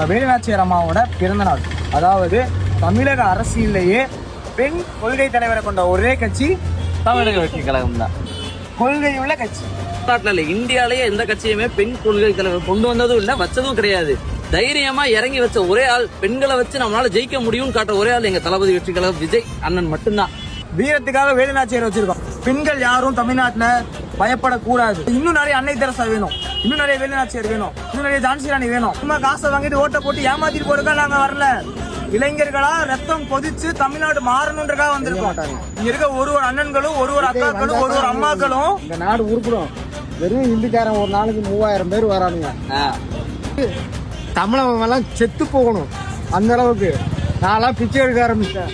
நம்ம வேலுநாச்சியார் அம்மாவோட பிறந்த நாள். அதாவது தமிழக அரசியலேயே பெண் கொள்கை தலைவரை கொண்ட ஒரே கட்சி தமிழக வெற்றி கழகம் தான். கொள்கை உள்ள கட்சி. நாட்டில் இல்ல, இந்தியாலேயே எந்த கட்சியுமே பெண் கொள்கை தலைவர் கொண்டு வந்ததும் இல்ல, வச்சதும் கிடையாது. தைரியமா இறங்கி வச்ச ஒரே ஆள், பெண்களை வச்சு நம்மளால ஜெயிக்க முடியும்னு காட்ட ஒரே ஆள் எங்க தளபதி வெற்றி கழகம் விஜய் அண்ணன் மட்டும்தான். வீரத்துக்காக வேலுநாச்சியார் வச்சிருக்கோம். பெண்கள் யாரும் தமிழ்நாட்டுல பயப்படக்கூடாது. இன்னும் நிறைய அன்னை தெரசா வேணும், இன்னும் நிறைய வேலுநாச்சியார் வேணும், இன்னும் நிறைய ஜான்சி ராணி வேணும். சும்மா காசை வாங்கிட்டு ஓட்ட போட்டு ஏமாத்திட்டு போறதுக்கா நாங்க வரல. இளைஞர்களா ரத்தம் கொதிச்சு தமிழ்நாடு மாறணுன்றக்காக வந்திருக்கோம். இங்க இருக்க ஒரு அண்ணன்களும் ஒரு அக்காக்களும் ஒரு அம்மாக்களும் இந்த நாடு உருப்பிடும். வெறும் இந்திக்காரன் ஒரு நாளைக்கு 3000 பேர் வரானுங்க. தமிழகம் எல்லாம் செத்து போகணும். அந்த அளவுக்கு நான் பிச்சை எடுக்க ஆரம்பிச்சேன்.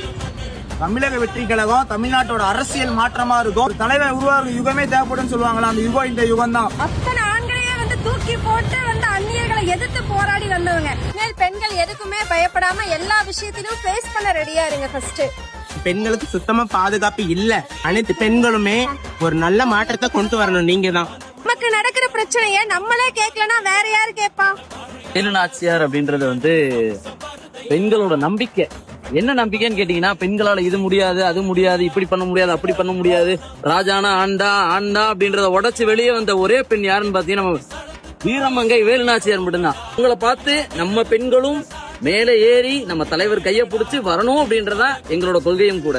தமிழக வெற்றி கழகம் தமிழ்நாட்டோட அரசியல் மாற்றமா இருக்கும். ஒரு தலைவர் உருவாக யுகமே தேவைப்படும் சொல்லுவாங்களா, அந்த யுகம் இந்த யுகம் தான். அத்தனை ஆண்களையே தூக்கி போட்டு அந்நியர்களை எதிர்த்து போராடி வந்தவங்க. பெண்கள் எதுக்குமே பயப்படாம எல்லா விஷயத்திலும் ஃபேஸ் பண்ண ரெடியா இருங்க. ஃபர்ஸ்ட் பெண்களுக்கு சுத்தமா பாதுகாப்பு இல்ல. அனைத்து பெண்களுமே ஒரு நல்ல மாற்றத்தை கொண்டு வரணும். நீங்க தான் நமக்கு நடக்கிற பிரச்சனைய நம்மளே கேட்கலன்னா வேற யாரு கேட்பா? வேலுநாச்சியார் அப்படின்றது பெண்களோட நம்பிக்கை. என்ன நம்பிக்கைன்னு கேட்டீங்கன்னா, பெண்களால இது முடியாது, அது முடியாது, இப்படி பண்ண முடியாது, அப்படி பண்ண முடியாது, ராஜானா ஆண்டா ஆண்டா அப்படின்றத உடைச்சு வெளியே வந்த ஒரே பெண் யாருன்னு பாத்தீங்கன்னா நம்ம வீரமங்கை வேலுநாச்சியார் மட்டும்தான். உங்களை பார்த்து நம்ம பெண்களும் மேலே ஏறி நம்ம தலைவர் கையை பிடிச்சி வரணும் அப்படின்றதான் எங்களோட கொள்கையும் கூட.